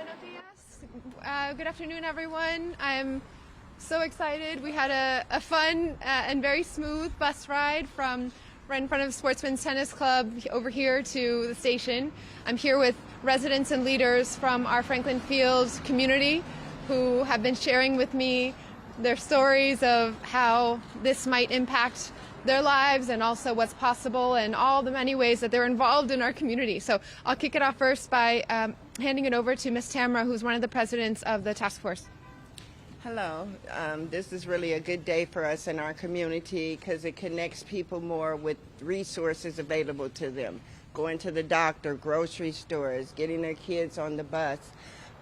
Buenos dias. Good afternoon, everyone. I'm so excited. We had a fun and very smooth bus ride from right in front of Sportsman's Tennis Club over here to the station. I'm here with residents and leaders from our Franklin Field community who have been sharing with me their stories of how this might impact their lives and also what's possible and all the many ways that they're involved in our community. So I'll kick it off first by handing it over to Ms. Tamara, who's one of the presidents of the task force. Hello. This is really a good day for us in our community because it connects people more with resources available to them. Going to the doctor, grocery stores, getting their kids on the bus.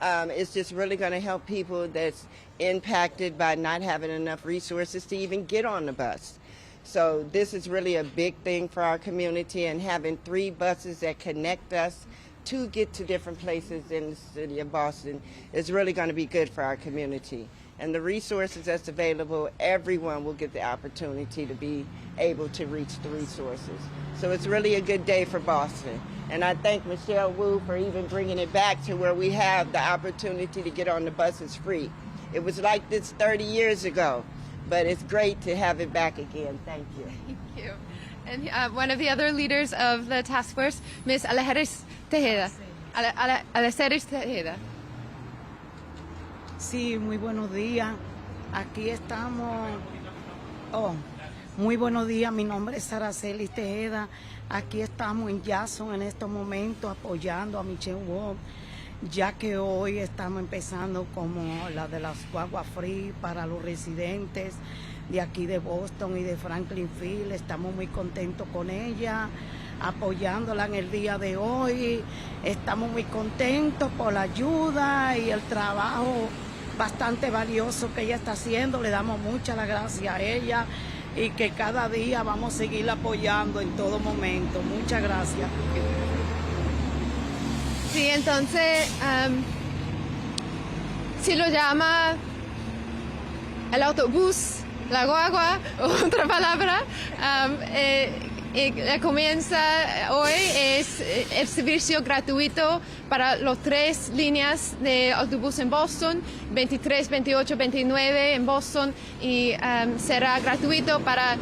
It's just really going to help people that's impacted by not having enough resources to even get on the bus. So this is really a big thing for our community, and having 3 buses that connect us to get to different places in the city of Boston is really going to be good for our community. And the resources that's available, everyone will get the opportunity to be able to reach the resources. So it's really a good day for Boston. And I thank Michelle Wu for even bringing it back to where we have the opportunity to get on the buses free. It was like this 30 years ago, but it's great to have it back again. Thank you. Thank you. And one of the other leaders of the task force, Ms. Alejandra Tejeda. Alejandra Tejeda. Sí, muy buenos días. Aquí estamos. Muy buenos días. Mi nombre es Araceli Tejeda. Aquí estamos en Jackson en estos momentos apoyando a Michelle Wu, ya que hoy estamos empezando como la de las guaguas free para los residentes de aquí de Boston y de Franklin Field. Estamos muy contentos con ella, apoyándola en el día de hoy. Estamos muy contentos por la ayuda y el trabajo bastante valioso que ella está haciendo. Le damos muchas las gracias a ella y que cada día vamos a seguir apoyando en todo momento. Muchas gracias. Sí, entonces, si lo llama el autobús, la guagua, otra palabra, comienza hoy es el servicio gratuito para las 3 líneas de autobús en Boston, 23, 28, 29 en Boston, y será gratuito para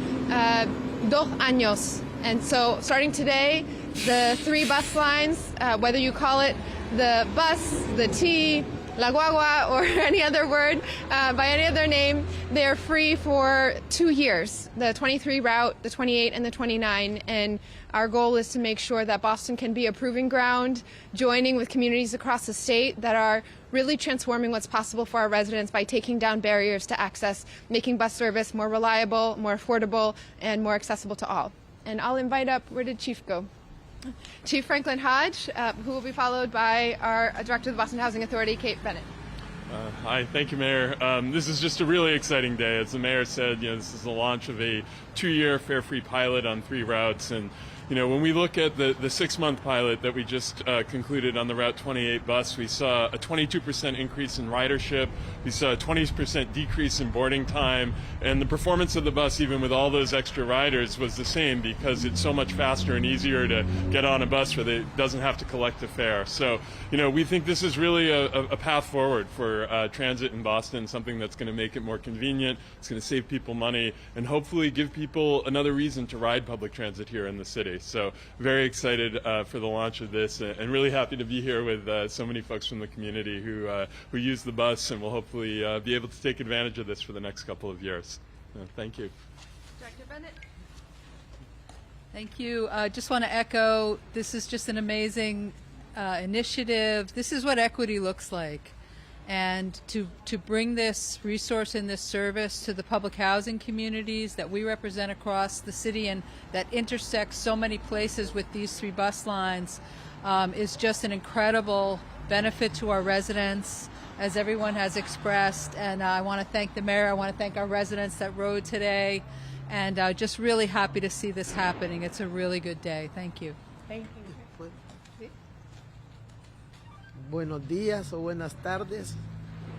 2 años. And so, starting today, the 3 bus lines, whether you call it the bus, the T, la guagua, or any other word, by any other name, they're free for 2 years, the 23 route, the 28, and the 29. And our goal is to make sure that Boston can be a proving ground, joining with communities across the state that are really transforming what's possible for our residents by taking down barriers to access, making bus service more reliable, more affordable, and more accessible to all. And I'll invite up, where did Chief go? Chief Franklin-Hodge, who will be followed by our Director of the Boston Housing Authority, Kate Bennett. Hi, thank you, Mayor. This is just a really exciting day. As the Mayor said, this is the launch of a 2-year fare-free pilot on 3 routes. And when we look at the 6-month pilot that we just concluded on the Route 28 bus, we saw a 22% increase in ridership. We saw a 20% decrease in boarding time. And the performance of the bus, even with all those extra riders, was the same because it's so much faster and easier to get on a bus where it doesn't have to collect a fare. So, we think this is really a path forward for transit in Boston, something that's going to make it more convenient, it's going to save people money, and hopefully give people another reason to ride public transit here in the city. So very excited for the launch of this, and really happy to be here with so many folks from the community who use the bus and will hopefully be able to take advantage of this for the next couple of years. Thank you. Director Bennett. Thank you. Just want to echo, this is just an amazing initiative. This is what equity looks like. And to bring this resource and this service to the public housing communities that we represent across the city and that intersects so many places with these 3 bus lines is just an incredible benefit to our residents, as everyone has expressed. And I want to thank the Mayor, I want to thank our residents that rode today, and just really happy to see this happening. It's a really good day. Thank you. Thank you. Buenos días o buenas tardes,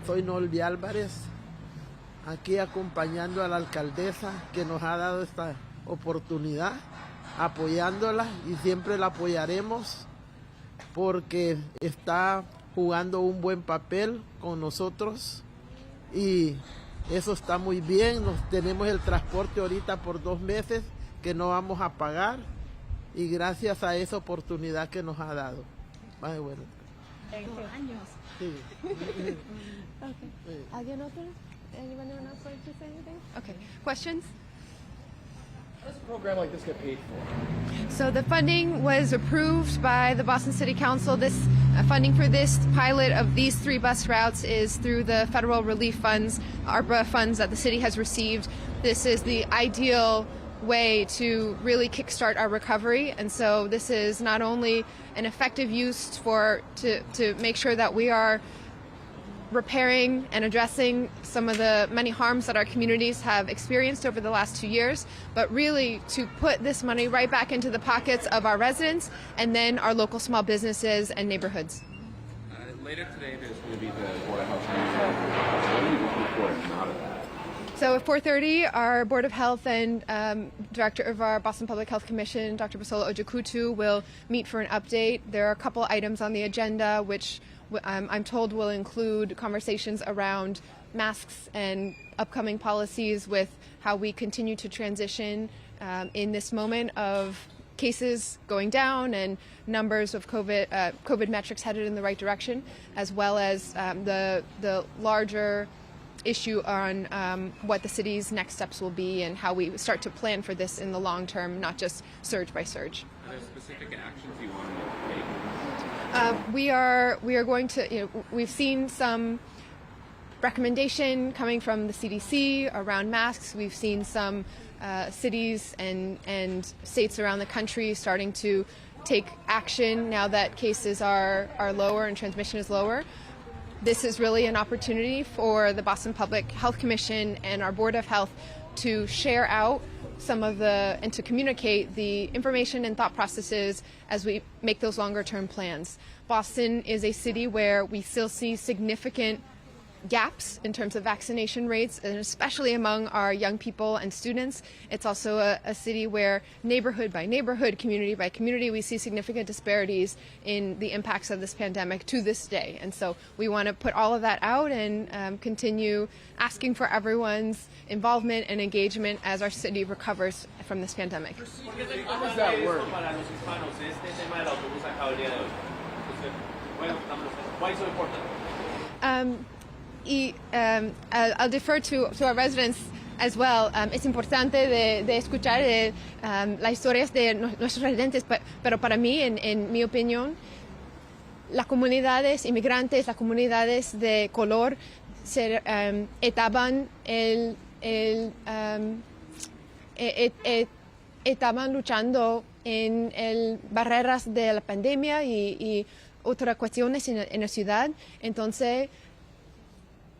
soy Nolvi Álvarez, aquí acompañando a la alcaldesa que nos ha dado esta oportunidad, apoyándola y siempre la apoyaremos porque está jugando un buen papel con nosotros y eso está muy bien. Tenemos el transporte ahorita por 2 meses que no vamos a pagar y gracias a esa oportunidad que nos ha dado. Ay, bueno. 2 años. Sí. Okay. ¿Alguien otro? Anyone else like to say anything? Okay. Questions? How does a program like this get paid for? So the funding was approved by the Boston City Council. This funding for this pilot of these 3 bus routes is through the federal relief funds, ARPA funds that the city has received. This is the ideal way to really kickstart our recovery, and so this is not only an effective use to make sure that we are repairing and addressing some of the many harms that our communities have experienced over the last 2 years, but really to put this money right back into the pockets of our residents and then our local small businesses and neighborhoods. Later today, there's going to be the Board of Health meeting. What are you looking for to come out of that? So at 4:30, our Board of Health and Director of our Boston Public Health Commission, Dr. Basola Ojukutu, will meet for an update. There are a couple items on the agenda which I'm told will include conversations around masks and upcoming policies with how we continue to transition in this moment of cases going down and numbers of COVID metrics headed in the right direction, as well as the larger issue on what the city's next steps will be and how we start to plan for this in the long term, not just surge by surge. Are there specific actions you want to take? We are going to, we've seen some recommendation coming from the CDC around masks. We've seen some cities and states around the country starting to take action now that cases are lower and transmission is lower. This is really an opportunity for the Boston Public Health Commission and our Board of Health to share out and to communicate the information and thought processes as we make those longer term plans. Boston is a city where we still see significant gaps in terms of vaccination rates, and especially among our young people and students. It's also a city where neighborhood by neighborhood, community by community, we see significant disparities in the impacts of this pandemic to this day. And so we want to put all of that out and continue asking for everyone's involvement and engagement as our city recovers from this pandemic. How does that work? Why is it important? I'll defer to our residents as well. Es importante de escuchar las historias de nuestros residentes, pero para mí, en mi opinión, las comunidades inmigrantes, las comunidades de color, estaban luchando en barreras de la pandemia y otras cuestiones en la ciudad. Entonces,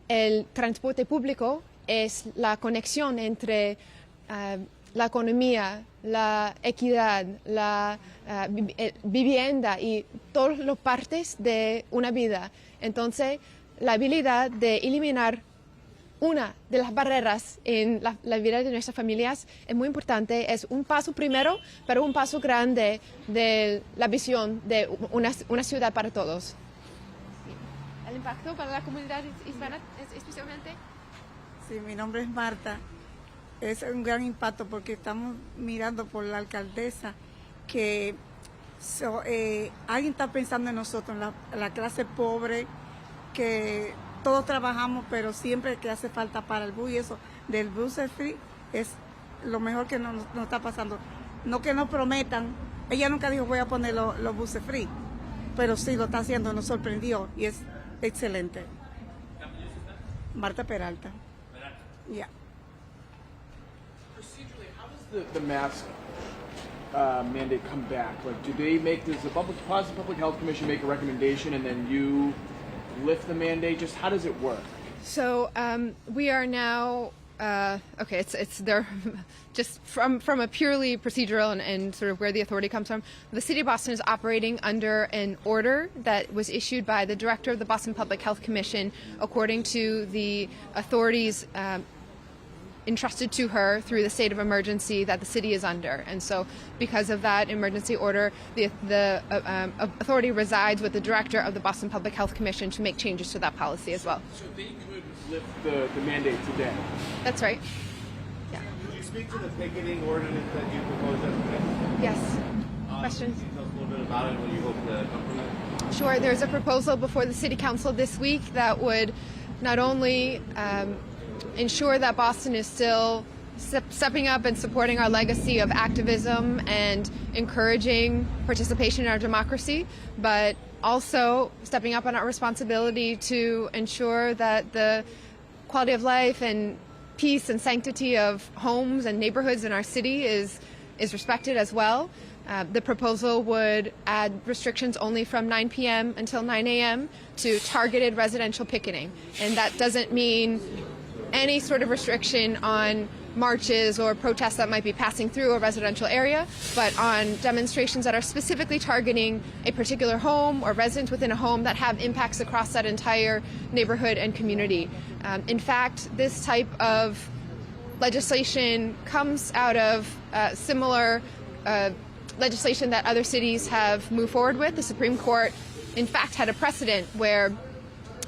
el transporte público es la conexión entre la economía, la equidad, la vivienda y todas las partes de una vida. Entonces, la habilidad de eliminar una de las barreras en la vida de nuestras familias es muy importante. Es un paso primero, pero un paso grande de la visión de una ciudad para todos. ¿El impacto para la comunidad hispana especialmente? Sí, mi nombre es Marta. Es un gran impacto porque estamos mirando por la alcaldesa que alguien está pensando en nosotros, en la clase pobre, que todos trabajamos, pero siempre que hace falta para el bus y eso, del bus free, es lo mejor que nos está pasando. No que nos prometan, ella nunca dijo voy a poner los buses free, pero sí lo está haciendo, nos sorprendió y es excelente. Marta Peralta. Yeah. Procedurally, how does the mask mandate come back? Like, does the Boston Public Health Commission make a recommendation and then you lift the mandate? Just how does it work? So we are now it's there just from a purely procedural and sort of where the authority comes from. The City of Boston is operating under an order that was issued by the director of the Boston Public Health Commission according to the authority's entrusted to her through the state of emergency that the city is under. And so because of that emergency order, the authority resides with the director of the Boston Public Health Commission to make changes to that policy as well. So they could lift the mandate today? That's right. Yeah. Could you speak to the picketing ordinance that you proposed yesterday? Yes. Questions? Can you tell us a little bit about it and what you hope to come from it? Sure. There's a proposal before the City Council this week that would not only ensure that Boston is still stepping up and supporting our legacy of activism and encouraging participation in our democracy, but also stepping up on our responsibility to ensure that the quality of life and peace and sanctity of homes and neighborhoods in our city is respected as well. The proposal would add restrictions only from 9 p.m. until 9 a.m. to targeted residential picketing. And that doesn't mean any sort of restriction on marches or protests that might be passing through a residential area, but on demonstrations that are specifically targeting a particular home or residents within a home that have impacts across that entire neighborhood and community. In fact, this type of legislation comes out of similar legislation that other cities have moved forward with. The Supreme Court, in fact, had a precedent where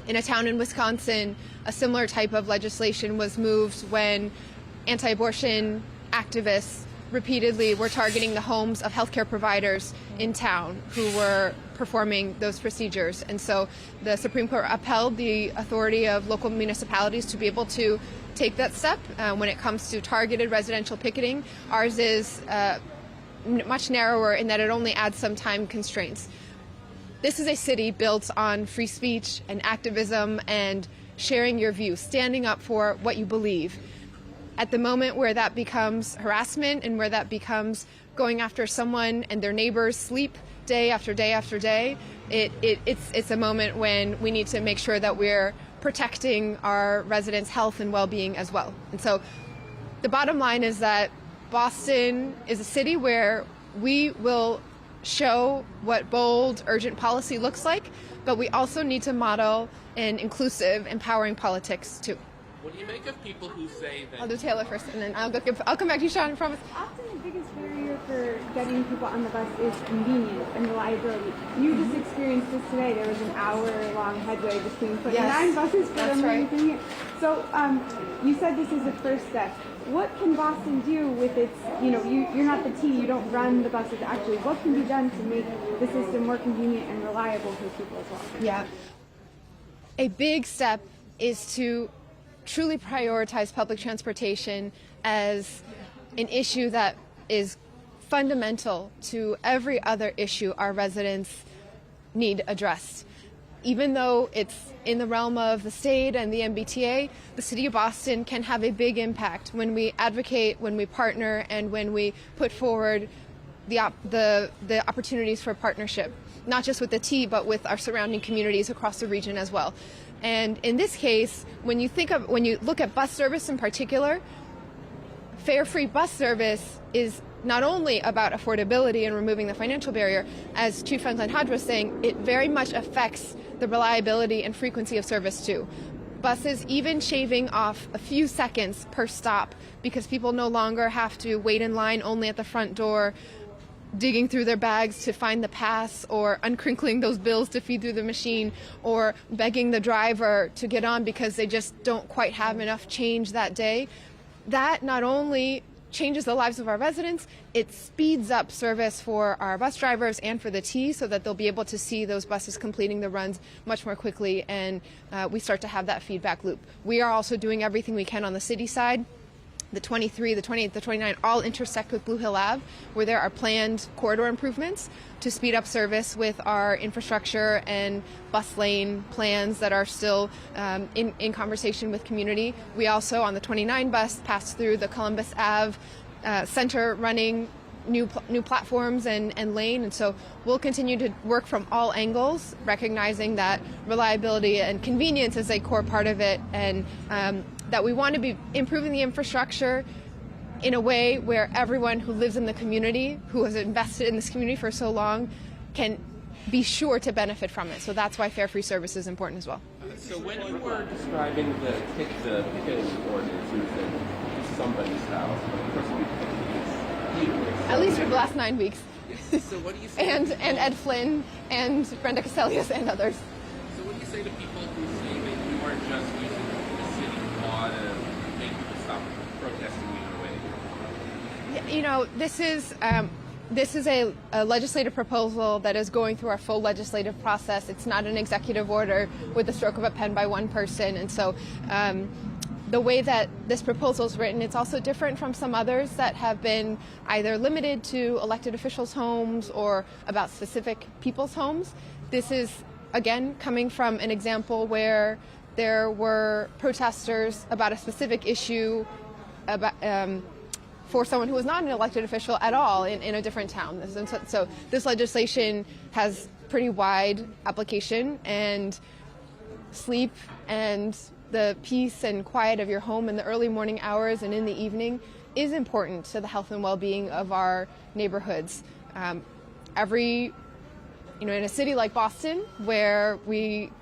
in a town in Wisconsin, a similar type of legislation was moved when anti-abortion activists repeatedly were targeting the homes of healthcare providers in town who were performing those procedures. And so the Supreme Court upheld the authority of local municipalities to be able to take that step when it comes to targeted residential picketing. Ours is much narrower in that it only adds some time constraints. This is a city built on free speech and activism and sharing your views, standing up for what you believe. At the moment where that becomes harassment and where that becomes going after someone and their neighbors' sleep day after day after day, it's a moment when we need to make sure that we're protecting our residents' health and well-being as well. And so the bottom line is that Boston is a city where we will show what bold, urgent policy looks like, but we also need to model an inclusive, empowering politics too. What do you make of people who say that? I'll do Taylor first, and then I'll come back to you, Sean, I promise. Often the biggest barrier for getting people on the bus is convenience and reliability. You just experienced this today. There was an hour-long headway between putting 9 buses for them. Right. So you said this is the first step. What can Boston do with its, you're not the T, you don't run the buses actually. What can be done to make the system more convenient and reliable for people as well? Yeah. A big step is to truly prioritize public transportation as an issue that is fundamental to every other issue our residents need addressed. Even though it's in the realm of the state and the MBTA, the city of Boston can have a big impact when we advocate, when we partner, and when we put forward the opportunities for partnership, not just with the T, but with our surrounding communities across the region as well. And in this case, when you look at bus service in particular, fare-free bus service is not only about affordability and removing the financial barrier, as Chief Franklin-Hodge was saying, it very much affects the reliability and frequency of service too. Buses even shaving off a few seconds per stop because people no longer have to wait in line only at the front door, digging through their bags to find the pass, or uncrinkling those bills to feed through the machine, or begging the driver to get on because they just don't quite have enough change that day. That not only changes the lives of our residents, it speeds up service for our bus drivers and for the T so that they'll be able to see those buses completing the runs much more quickly, and we start to have that feedback loop. We are also doing everything we can on the city side. The 23, the 28, the 29 all intersect with Blue Hill Ave, where there are planned corridor improvements to speed up service with our infrastructure and bus lane plans that are still in conversation with community. We also, on the 29 bus, pass through the Columbus Ave center running new platforms and lane, and so we'll continue to work from all angles, recognizing that reliability and convenience is a core part of it, and that we want to be improving the infrastructure in a way where everyone who lives in the community, who has invested in this community for so long, can be sure to benefit from it. So that's why fare-free service is important as well. So when you were describing the picketing ordinance, you said this is somebody's house, but of course it's heated. At least for the last 9 weeks. So what do you say? And Ed Flynn and Brenda Cassellius and others. So what do you say to people who say that you are just using the city law to make people stop protesting you in a way that you're You know, this is a legislative proposal that is going through our full legislative process. It's not an executive order with the stroke of a pen by one person. And so the way that this proposal is written, it's also different from some others that have been either limited to elected officials' homes or about specific people's homes. This is, again, coming from an example where there were protesters about a specific issue about, for someone who was not an elected official at all in a different town. So this legislation has pretty wide application, and sleep and the peace and quiet of your home in the early morning hours and in the evening is important to the health and well-being of our neighborhoods. In a city like Boston, where we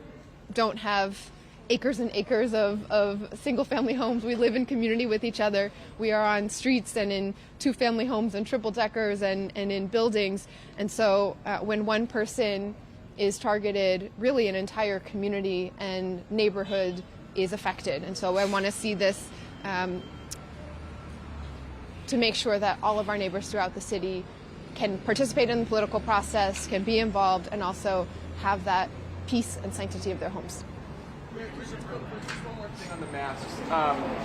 don't have acres and acres of single-family homes, we live in community with each other. We are on streets and in two-family homes and triple-deckers and in buildings. And so when one person is targeted, really an entire community and neighborhood is affected. And so I want to see this to make sure that all of our neighbors throughout the city can participate in the political process, can be involved, and also have that peace and sanctity of their homes. Just one more thing on the masks.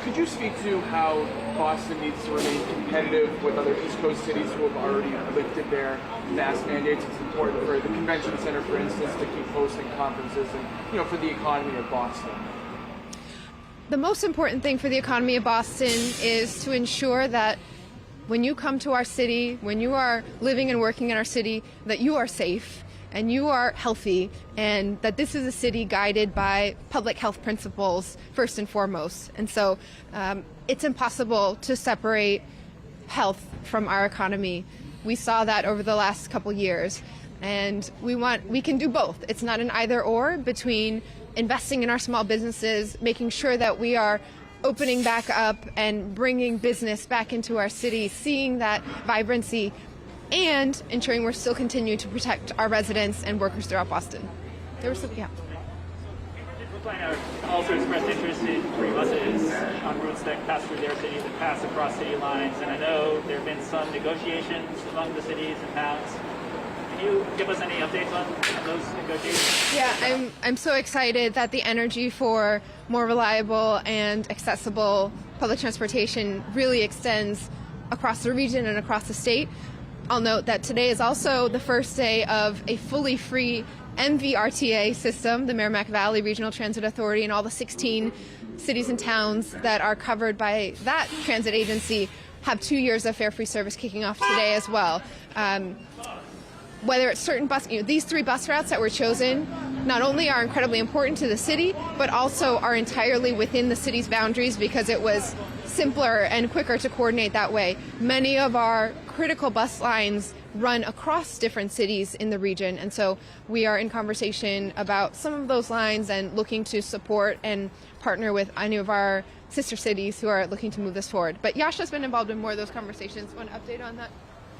Could you speak to how Boston needs to remain competitive with other East Coast cities who have already lifted their mask mandates? It's important for the convention center, for instance, to keep hosting conferences and, for the economy of Boston. The most important thing for the economy of Boston is to ensure that when you come to our city, when you are living and working in our city, that you are safe and you are healthy, and that this is a city guided by public health principles first and foremost. And so it's impossible to separate health from our economy. We saw that over the last couple years, and we can do both. It's not an either or between investing in our small businesses, making sure that we are opening back up and bringing business back into our city, seeing that vibrancy, and ensuring we're still continuing to protect our residents and workers throughout Boston. There was some, yeah. Brookline also expressed interest in free buses on routes that pass through their cities and pass across city lines, and I know there have been some negotiations among the cities and towns. Can you give us any updates on those negotiations? Yeah, I'm so excited that the energy for more reliable and accessible public transportation really extends across the region and across the state. I'll note that today is also the first day of a fully free MVRTA system, the Merrimack Valley Regional Transit Authority, and all the 16 cities and towns that are covered by that transit agency have 2 years of fare-free service kicking off today as well. Whether it's certain these 3 bus routes that were chosen not only are incredibly important to the city, but also are entirely within the city's boundaries because it was simpler and quicker to coordinate that way. Many of our critical bus lines run across different cities in the region, and so we are in conversation about some of those lines and looking to support and partner with any of our sister cities who are looking to move this forward. But Jascha's been involved in more of those conversations. Want to update on that?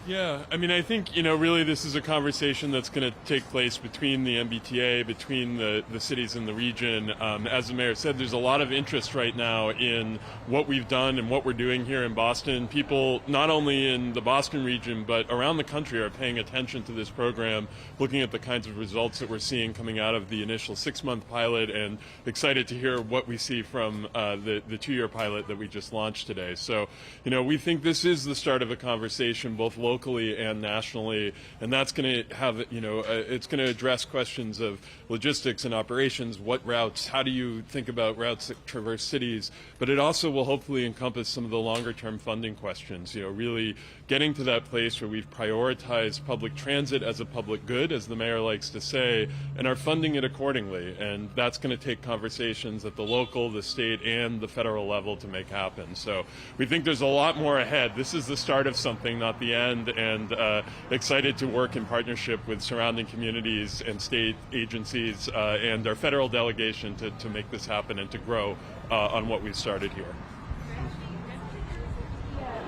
Yeah, I mean, I think, really this is a conversation that's going to take place between the MBTA, between the cities in the region. As the mayor said, there's a lot of interest right now in what we've done and what we're doing here in Boston. People, not only in the Boston region, but around the country are paying attention to this program, looking at the kinds of results that we're seeing coming out of the initial 6-month pilot, and excited to hear what we see from the 2-year pilot that we just launched today. So, we think this is the start of a conversation, both locally and nationally, and that's going to have, it's going to address questions of logistics and operations, what routes, how do you think about routes that traverse cities, but it also will hopefully encompass some of the longer-term funding questions, really getting to that place where we've prioritized public transit as a public good, as the mayor likes to say, and are funding it accordingly, and that's going to take conversations at the local, the state, and the federal level to make happen. So we think there's a lot more ahead. This is the start of something, not the end, and excited to work in partnership with surrounding communities and state agencies and our federal delegation to make this happen and to grow on what we've started here.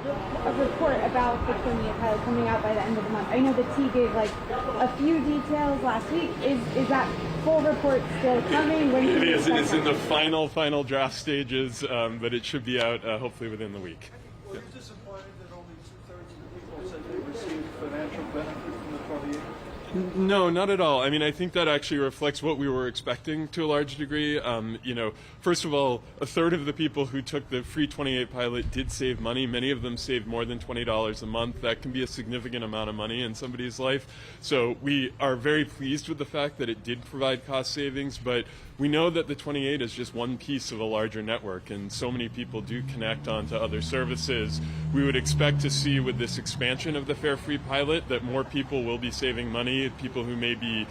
a report about the 28 pilot coming out by the end of the month? I know the T gave like a few details last week. Is that full report still coming? When It is. It's in the final draft stages, but it should be out hopefully within the week. Were you disappointed that only 2/3 of the people said they received financial benefit from the 28? No, not at all. I mean, I think that actually reflects what we were expecting to a large degree. First of all, a third of the people who took the free 28 pilot did save money. Many of them saved more than $20 a month. That can be a significant amount of money in somebody's life. So we are very pleased with the fact that it did provide cost savings, but we know that the 28 is just one piece of a larger network, and so many people do connect onto other services. We would expect to see with this expansion of the Fare Free pilot that more people will be saving money, people who may be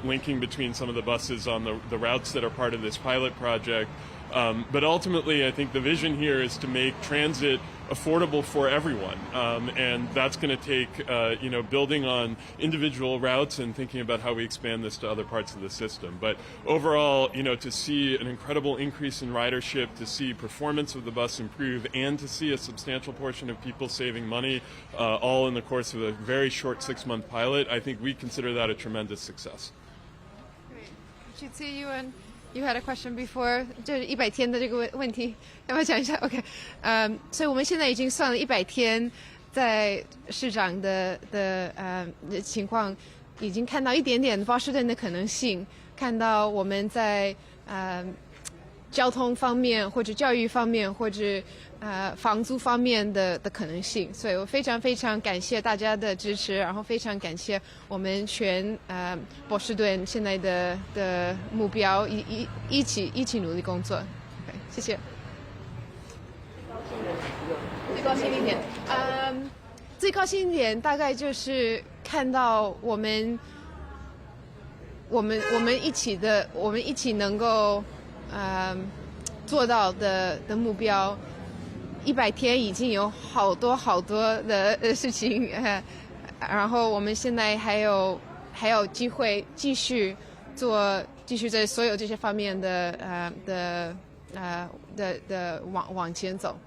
linking between some of the buses on the routes that are part of this pilot project. But ultimately, I think the vision here is to make transit affordable for everyone, and that's going to take building on individual routes and thinking about how we expand this to other parts of the system. But overall, to see an incredible increase in ridership, to see performance of the bus improve, and to see a substantial portion of people saving money, all in the course of a very short 6-month pilot, I think we consider that a tremendous success. Great. Should see you and You had a question before， 就是100天的这个问题，要不要讲一下 ？OK， 所以我们现在已经算了100天，在市长的情况，已经看到一点点波士顿的可能性，看到我们在交通方面或者教育方面或者房租方面的可能性，所以我非常非常感谢大家的支持，然后非常感谢我们全波士顿现在的目标，一起努力工作。Okay， 谢谢。最高兴一点，最高兴一点大概就是看到我们一起能够做到的目标。100天已经有好多的事情，然后我们现在还有机会继续在所有这些方面的往前走。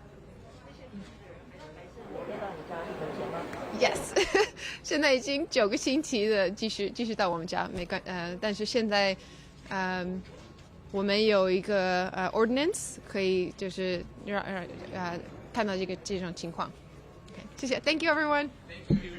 Yes， 现在已经9个星期的继续到我们家，但是现在我们有一个ordinance 可以就是让看到这种情况。Okay， 谢谢 ，Thank you everyone。Thank you.